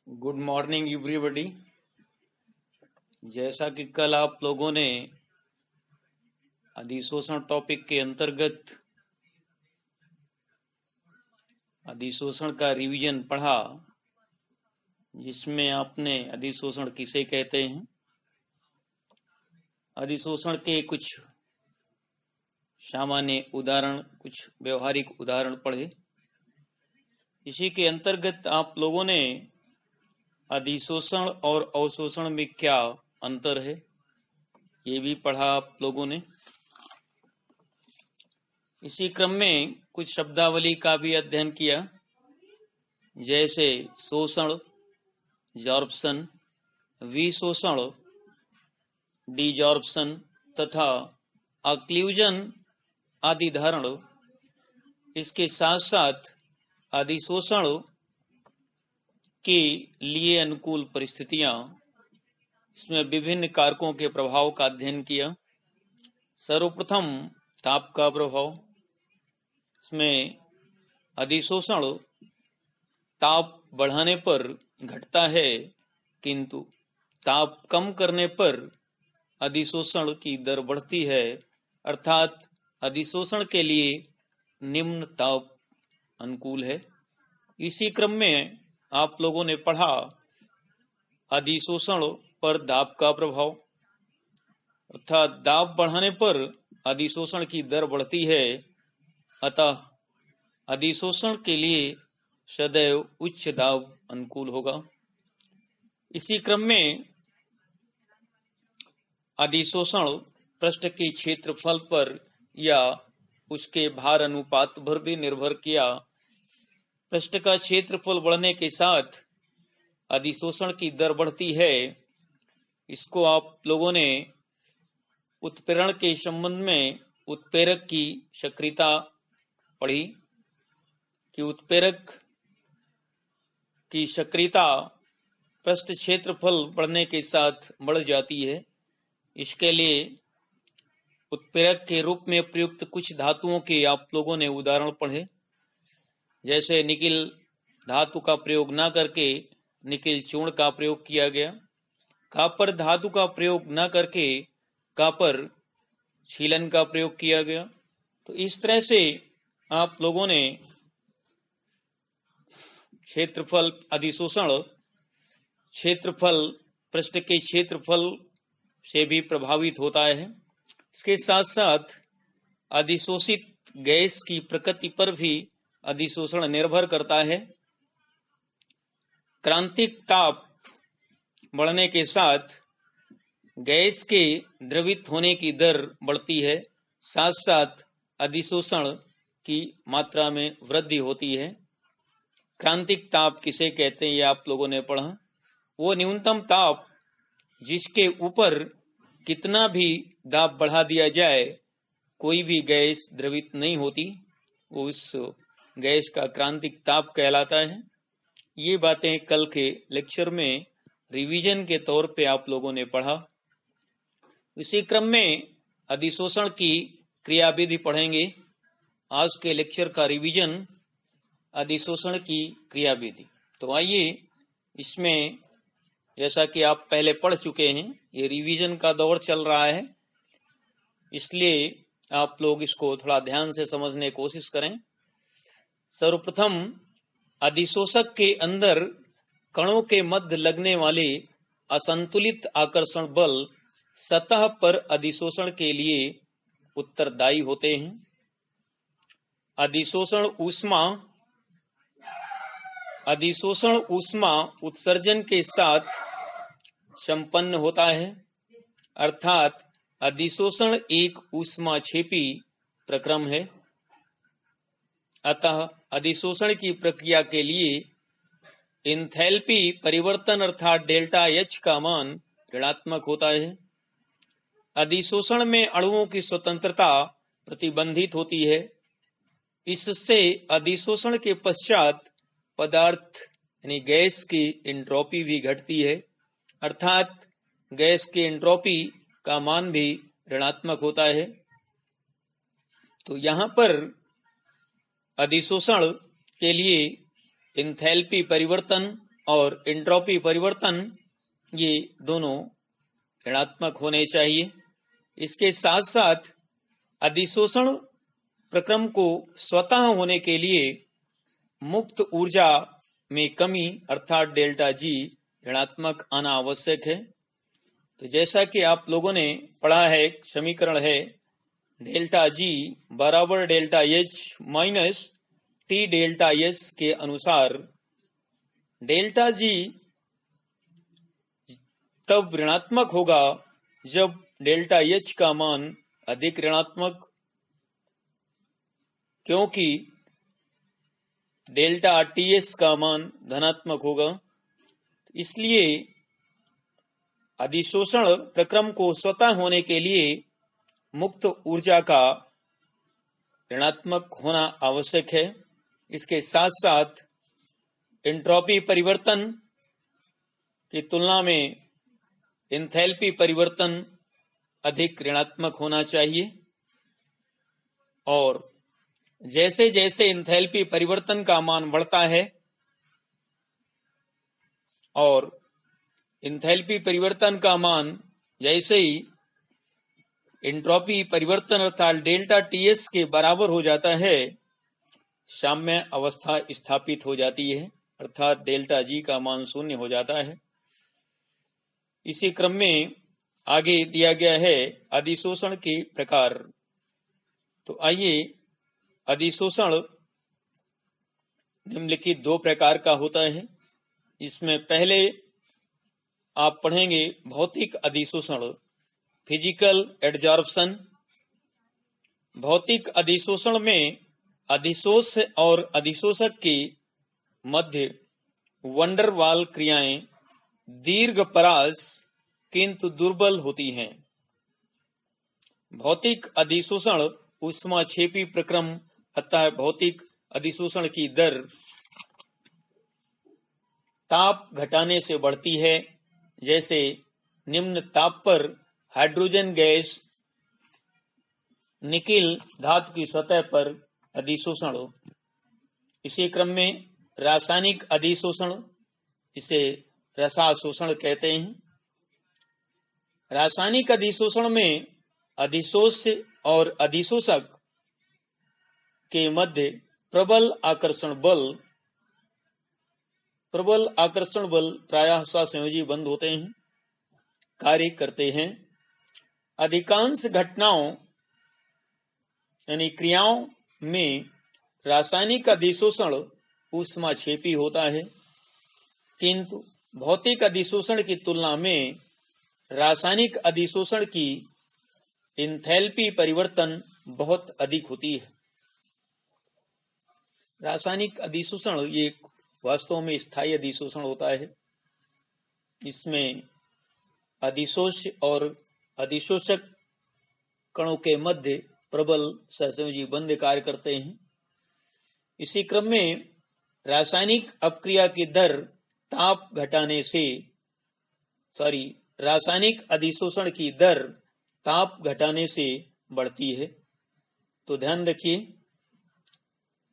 Good morning everybody. जैसा कि कल आप लोगों ने अधिशोषण टॉपिक के अंतर्गत अधिशोषण का रिवीजन पढ़ा, जिसमें आपने अधिशोषण किसे कहते हैं, अधिशोषण के कुछ सामान्य उदाहरण, कुछ व्यवहारिक उदाहरण पढ़े। इसी के अंतर्गत आप लोगों ने अधिशोषण और अवशोषण में क्या अंतर है ये भी पढ़ा आप लोगों ने। इसी क्रम में कुछ शब्दावली का भी अध्ययन किया, जैसे शोषण, जॉर्प्शन, विशोषण, डिजॉर्प्शन तथा अक्लूजन आदि धारण। इसके साथ साथ अधिशोषण के लिए अनुकूल परिस्थितियां, इसमें विभिन्न कारकों के प्रभाव का अध्ययन किया। सर्वप्रथम ताप का प्रभाव। इसमें अधिशोषण ताप बढ़ाने पर घटता है, किंतु ताप कम करने पर अधिशोषण की दर बढ़ती है, अर्थात अधिशोषण के लिए निम्न ताप अनुकूल है। इसी क्रम में आप लोगों ने पढ़ा अधिशोषण पर दाब का प्रभाव, अर्थात दाब बढ़ाने पर अधिशोषण की दर बढ़ती है, अतः अधिशोषण के लिए सदैव उच्च दाब अनुकूल होगा। इसी क्रम में अधिशोषण पृष्ठ के क्षेत्रफल पर या उसके भार अनुपात पर भी निर्भर किया। पृष्ठ का क्षेत्रफल बढ़ने के साथ अधिशोषण की दर बढ़ती है। इसको आप लोगों ने उत्प्रेरण के संबंध में उत्प्रेरक की सक्रियता पढ़ी कि उत्प्रेरक की सक्रियता पृष्ठ क्षेत्रफल बढ़ने के साथ बढ़ जाती है। इसके लिए उत्प्रेरक के रूप में प्रयुक्त कुछ धातुओं के आप लोगों ने उदाहरण पढ़े, जैसे निकिल धातु का प्रयोग न करके निकिल चूर्ण का प्रयोग किया गया, कॉपर धातु का प्रयोग न करके कॉपर छीलन का प्रयोग किया गया। तो इस तरह से आप लोगों ने क्षेत्रफल, अधिशोषण क्षेत्रफल पृष्ठ के क्षेत्रफल से भी प्रभावित होता है। इसके साथ साथ अधिशोषित गैस की प्रकृति पर भी अधिशोषण निर्भर करता है। क्रांतिक ताप बढ़ने के साथ गैस के द्रवित होने की दर बढ़ती है, साथ साथ अधिशोषण की मात्रा में वृद्धि होती है। क्रांतिक ताप किसे कहते हैं ये आप लोगों ने पढ़ा। वो न्यूनतम ताप जिसके ऊपर कितना भी दाब बढ़ा दिया जाए कोई भी गैस द्रवित नहीं होती, वो उस गैस का क्रांतिक ताप कहलाता है। ये बातें कल के लेक्चर में रिवीजन के तौर पे आप लोगों ने पढ़ा। इसी क्रम में अधिशोषण की क्रियाविधि पढ़ेंगे। आज के लेक्चर का रिवीजन अधिशोषण की क्रियाविधि। तो आइए, इसमें जैसा कि आप पहले पढ़ चुके हैं, ये रिवीजन का दौर चल रहा है, इसलिए आप लोग इसको थोड़ा ध्यान से समझने की कोशिश करें। सर्वप्रथम अधिशोषक के अंदर कणों के मध्य लगने वाले असंतुलित आकर्षण बल सतह पर अधिशोषण के लिए उत्तरदायी होते हैं। अधिशोषण ऊष्मा उत्सर्जन के साथ संपन्न होता है, अर्थात अधिशोषण एक ऊष्माक्षेपी प्रक्रम है। अतः अधिशोषण की प्रक्रिया के लिए एंथैल्पी परिवर्तन अर्थात डेल्टा एच का मान ऋणात्मक होता है। अधिशोषण में अणुओं की स्वतंत्रता प्रतिबंधित होती है। इससे अधिशोषण के पश्चात पदार्थ यानी गैस की एंट्रोपी भी घटती है, अर्थात गैस की एंट्रोपी का मान भी ऋणात्मक होता है। तो यहाँ पर अधिशोषण के लिए एंथैल्पी परिवर्तन और एंट्रोपी परिवर्तन ये दोनों ऋणात्मक होने चाहिए। इसके साथ साथ अधिशोषण प्रक्रम को स्वतः होने के लिए मुक्त ऊर्जा में कमी अर्थात डेल्टा जी ऋणात्मक आना आवश्यक है। तो जैसा कि आप लोगों ने पढ़ा है, एक समीकरण है डेल्टा जी बराबर delta H minus T delta S के अनुसार डेल्टा जी तब ऋणात्मक होगा जब डेल्टा एच का मान अधिक ऋणात्मक, क्योंकि डेल्टा टीएस का मान धनात्मक होगा। इसलिए अधिशोषण प्रक्रम को स्वतः होने के लिए मुक्त ऊर्जा का ऋणात्मक होना आवश्यक है। इसके साथ साथ एंट्रोपी परिवर्तन की तुलना में एंथैल्पी परिवर्तन अधिक ऋणात्मक होना चाहिए। और जैसे जैसे एंथैल्पी परिवर्तन का मान बढ़ता है और एंथैल्पी परिवर्तन का मान जैसे ही एंट्रोपी परिवर्तन अर्थात डेल्टा टीएस के बराबर हो जाता है, साम्य अवस्था स्थापित हो जाती है अर्थात डेल्टा जी का मान शून्य हो जाता है। इसी क्रम में आगे दिया गया है अधिशोषण के प्रकार। तो आइए, अधिशोषण निम्नलिखित दो प्रकार का होता है। इसमें पहले आप पढ़ेंगे भौतिक अधिशोषण, फिजिकल एडजॉर्प्शन। भौतिक अधिशोषण में अधिशोष और अधिशोषक के मध्य वंडर वाल क्रियाएं दीर्घ परास किंतु दुर्बल होती हैं। भौतिक अधिशोषण ऊष्माक्षेपी प्रक्रम अतः भौतिक अधिशोषण की दर ताप घटाने से बढ़ती है। जैसे निम्न ताप पर हाइड्रोजन गैस निकिल धातु की सतह पर अधिशोषण हो। इसी क्रम में रासायनिक अधिशोषण, इसे रसाशोषण कहते हैं। रासायनिक अधिशोषण में अधिशोष और अधिशोषक के मध्य प्रबल आकर्षण बल प्रायः सहसंयोजी बंध होते हैं, कार्य करते हैं। अधिकांश घटनाओं यानी क्रियाओं में रासायनिक अधिशोषण ऊष्माक्षेपी होता है, किंतु भौतिक अधिशोषण की तुलना में रासायनिक अधिशोषण की एंथैल्पी परिवर्तन बहुत अधिक होती है। रासायनिक अधिशोषण ये वास्तव में स्थायी अधिशोषण होता है। इसमें अधिशोष और अधिशोषक कणों के मध्य प्रबल सहसंयोजी बंध कार्य करते हैं। इसी क्रम में रासायनिक अपक्रिया की दर ताप घटाने से रासायनिक अधिशोषण की दर ताप घटाने से बढ़ती है। तो ध्यान रखिए,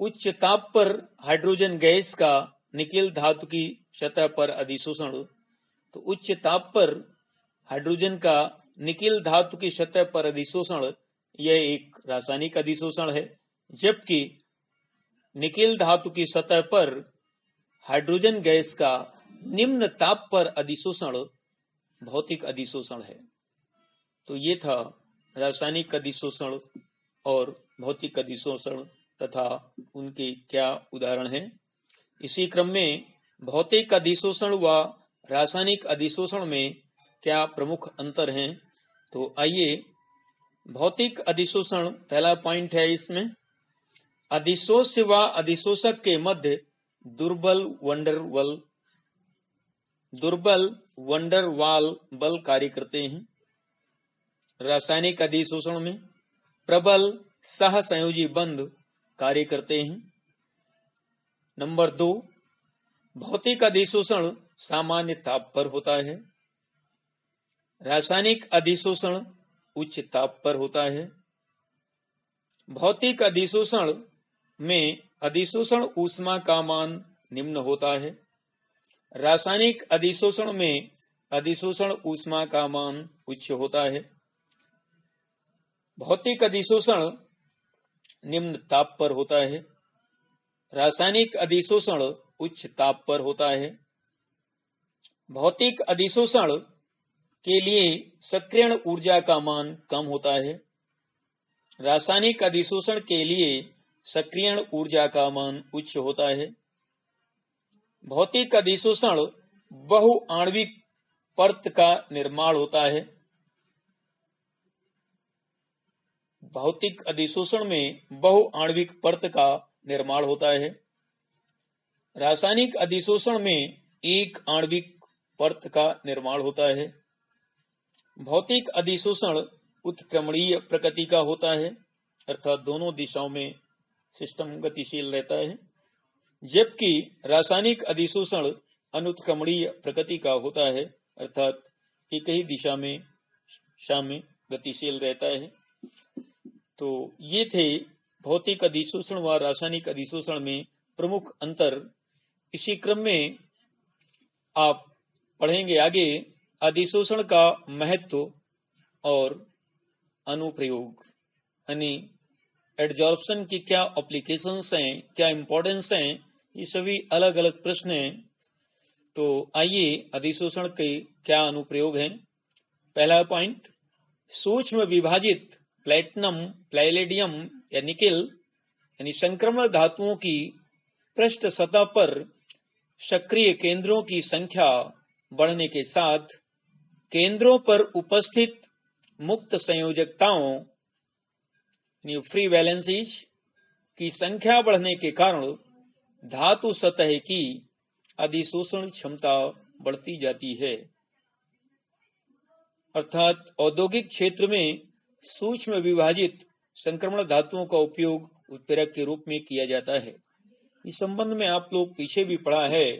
उच्च ताप पर हाइड्रोजन गैस का निकिल धातु की सतह पर अधिशोषण, तो उच्च ताप पर हाइड्रोजन का निकिल धातु की सतह पर अधिशोषण यह एक रासायनिक अधिशोषण है, जबकि निकिल धातु की सतह पर हाइड्रोजन गैस का निम्न ताप पर अधिशोषण भौतिक अधिशोषण है। तो ये था रासायनिक अधिशोषण और भौतिक अधिशोषण तथा उनके क्या उदाहरण हैं। इसी क्रम में भौतिक अधिशोषण व रासायनिक अधिशोषण में क्या प्रमुख अंतर हैं। तो आइए, भौतिक अधिशोषण पहला पॉइंट है, इसमें अधिशोष व अधिशोषक के मध्य दुर्बल वंडर वाल बल कार्य करते हैं। रासायनिक अधिशोषण में प्रबल सहसंयोजी बंध कार्य करते हैं। नंबर 2, भौतिक अधिशोषण सामान्य ताप पर होता है। रासायनिक अधिशोषण उच्च ताप पर होता है। भौतिक अधिशोषण में अधिशोषण ऊष्मा का मान निम्न होता है रासायनिक अधिशोषण में अधिशोषण ऊष्मा का मान उच्च होता है। भौतिक अधिशोषण निम्न ताप पर होता है। रासायनिक अधिशोषण उच्च ताप पर होता है। भौतिक अधिशोषण के लिए सक्रियण ऊर्जा का मान कम होता है। रासायनिक अधिशोषण के लिए सक्रियण ऊर्जा का मान उच्च होता है। भौतिक अधिशोषण बहुआण्विक परत का निर्माण होता है। भौतिक अधिशोषण में बहुआण्विक परत का निर्माण होता है। रासायनिक अधिशोषण में एक आणविक परत का निर्माण होता है। भौतिक अधिशोषण उत्क्रमणीय प्रकृति का होता है, अर्थात दोनों दिशाओं में सिस्टम गतिशील रहता है, जबकि रासायनिक अधिशोषण अनुत्क्रमणीय प्रकृति का होता है, अर्थात एक ही दिशा में गतिशील रहता है। तो ये थे भौतिक अधिशोषण व रासायनिक अधिशोषण में प्रमुख अंतर। इसी क्रम में आप पढ़ेंगे आगे अधिशोषण का महत्व और अनुप्रयोग, यानी एडजॉर्प्शन की क्या एप्लीकेशंस हैं, क्या इंपॉर्टेंस हैं, ये सभी अलग अलग प्रश्न हैं। तो आइए अधिशोषण के क्या अनुप्रयोग हैं। पहला पॉइंट, सूक्ष्म विभाजित प्लेटिनम, पैलेडियम या निकेल यानी संक्रमण धातुओं की पृष्ठ सतह पर सक्रिय केंद्रों की संख्या बढ़ने के साथ केंद्रों पर उपस्थित मुक्त संयोजकताओं फ्री वैलेंसीज की संख्या बढ़ने के कारण धातु सतह की अधिशोषण क्षमता बढ़ती जाती है। अर्थात औद्योगिक क्षेत्र में सूक्ष्म विभाजित संक्रमण धातुओं का उपयोग उत्प्रेरक के रूप में किया जाता है। इस संबंध में आप लोग पीछे भी पढ़ा है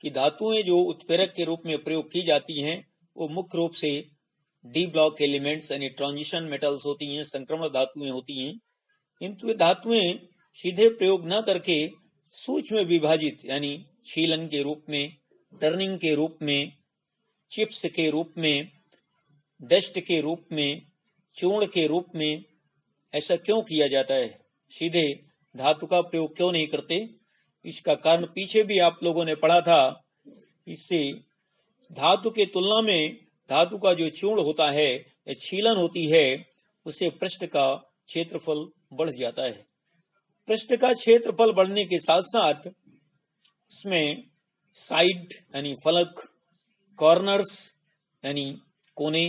कि धातुएं जो उत्प्रेरक के रूप में प्रयोग की जाती हैं वो मुख्य रूप से डी ब्लॉक एलिमेंट्स यानी ट्रांजिशन मेटल्स होती हैं, संक्रमण धातुएं होती हैं। किंतु ये धातुएं सीधे प्रयोग न करके सूक्ष्म विभाजित यानी छीलन के रूप में, टर्निंग के रूप में, चिप्स के रूप में, डस्ट के रूप में, चूर्ण के रूप में ऐसा क्यों किया जाता है? सीधे धातु का प्रयोग क्यों नहीं करते? इसका कारण पीछे भी आप लोगों ने पढ़ा था। इससे धातु के तुलना में धातु का जो चूर्ण होता है या छीलन होती है उससे पृष्ठ का क्षेत्रफल बढ़ जाता है। पृष्ठ का क्षेत्रफल बढ़ने के साथ साथ इसमें साइड यानी फलक, कॉर्नर्स यानी कोने,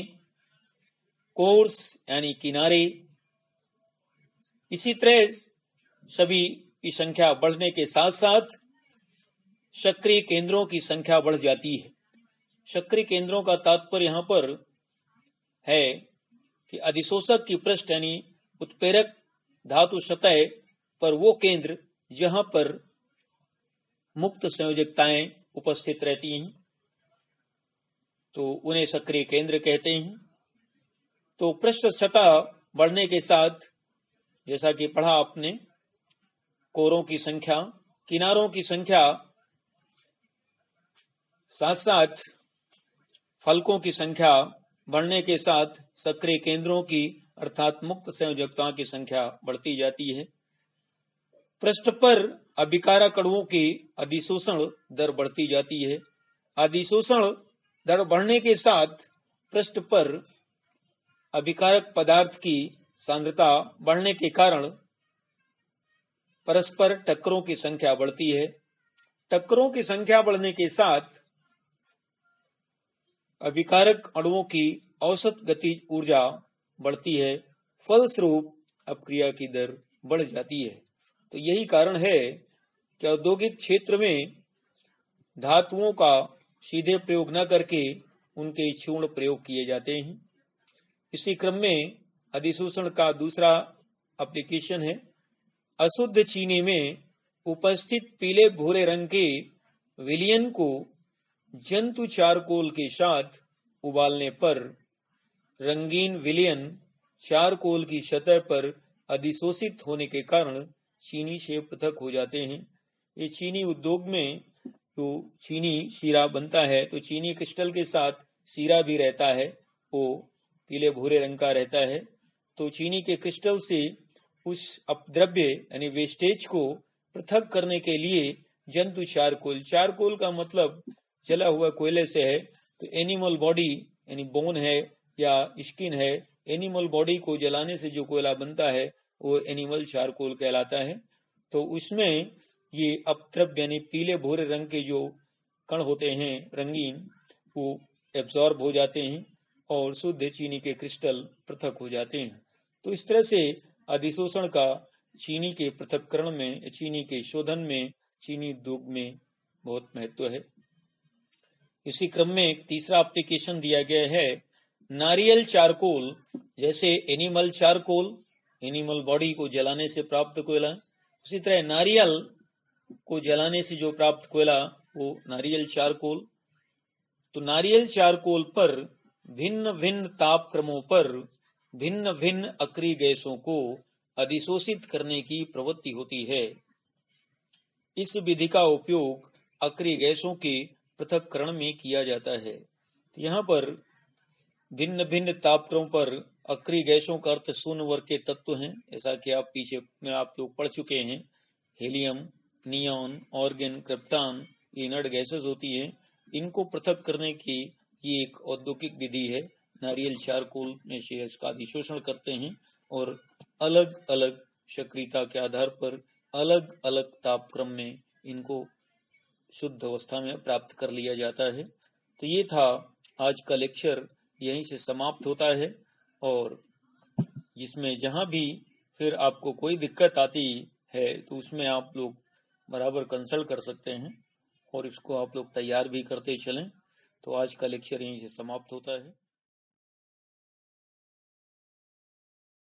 कोर्स यानी किनारे, इसी तरह सभी की संख्या बढ़ने के साथ साथ सक्रिय केंद्रों की संख्या बढ़ जाती है। सक्रिय केंद्रों का तात्पर्य यहां पर है कि अधिशोषक की पृष्ठ यानी उत्प्रेरक धातु सतह पर वो केंद्र जहां पर मुक्त संयोजकताएं उपस्थित रहती हैं तो उन्हें सक्रिय केंद्र कहते हैं। तो पृष्ठ सतह बढ़ने के साथ जैसा कि पढ़ा आपने, कोरों की संख्या, किनारों की संख्या, साथ साथ फलकों की संख्या बढ़ने के साथ सक्रिय केंद्रों की अर्थात मुक्त संयोजकताओं की संख्या बढ़ती जाती है। पृष्ठ पर अभिकारक अणुओं की अधिशोषण दर बढ़ती जाती है। अधिशोषण दर बढ़ने के साथ पृष्ठ पर अभिकारक पदार्थ की सांद्रता बढ़ने के कारण परस्पर टक्करों की संख्या बढ़ती है। टक्करों की संख्या बढ़ने के साथ अभिकारक अणुओं की औसत गतिज ऊर्जा बढ़ती है, फलस्वरूप अपक्रिया की दर बढ़ जाती है। तो यही कारण है कि औद्योगिक क्षेत्र में धातुओं का सीधे प्रयोग न करके उनके चूर्ण प्रयोग किए जाते हैं। इसी क्रम में अधिशोषण का दूसरा एप्लीकेशन है अशुद्ध चीनी में उपस्थित पीले भूरे रंग के विलयन को जंतु चारकोल के साथ उबालने पर रंगीन विलयन चारकोल की सतह पर अधिशोषित होने के कारण चीनी से पृथक हो जाते हैं। ये चीनी उद्योग में तो चीनी शीरा बनता है तो चीनी क्रिस्टल के साथ शीरा भी रहता है, वो पीले भूरे रंग का रहता है। तो चीनी के क्रिस्टल से उस अपद्रव्य यानी वेस्टेज को पृथक करने के लिए जंतु चारकोल, चारकोल का मतलब जला हुआ कोयले से है, तो एनिमल बॉडी यानी बोन है या स्किन है, एनिमल बॉडी को जलाने से जो कोयला बनता है वो एनिमल चारकोल कहलाता है। तो उसमें ये अपद्रव्य यानी पीले भूरे रंग के जो कण होते हैं रंगीन, वो एब्जॉर्ब हो जाते हैं और शुद्ध चीनी के क्रिस्टल पृथक हो जाते हैं। तो इस तरह से अधिशोषण का चीनी के पृथक्करण में, चीनी के शोधन में, चीनी उद्योग में बहुत महत्व है। इसी क्रम में एक तीसरा एप्लीकेशन दिया गया है नारियल चारकोल। जैसे एनिमल चारकोल एनिमल बॉडी को जलाने से प्राप्त कोयला, उसी तरह नारियल को जलाने से जो प्राप्त कोयला वो नारियल चारकोल। तो नारियल चारकोल पर भिन्न भिन्न ताप क्रमों पर भिन्न भिन्न अक्रिय गैसों को अधिशोषित करने की प्रवृत्ति होती है। इस विधि का उपयोग अक्रिय गैसों के पृथक्करण में किया जाता है। तो यहाँ पर भिन्न भिन्न तापक्रमों पर अक्रिय गैसों का अर्थ शून्य वर्ग के तत्व हैं, ऐसा कि आप पीछे में आप लोग पढ़ चुके हैं। हीलियम, नियॉन, ऑर्गन, क्रिप्टॉन, ये इनर्ट गैसेस होती हैं। इनको पृथक करने की ये एक औद्योगिक विधि है। नारियल चारकोल में से इसका अधिशोषण करते हैं और अलग अलग सक्रियता के आधार पर अलग अलग तापक्रम में इनको शुद्ध अवस्था में प्राप्त कर लिया जाता है। तो ये था आज का लेक्चर, यहीं से समाप्त होता है। और जिसमें जहां भी फिर आपको कोई दिक्कत आती है तो उसमें आप लोग बराबर कंसल्ट कर सकते हैं और इसको आप लोग तैयार भी करते चलें। तो आज का लेक्चर यहीं से समाप्त होता है।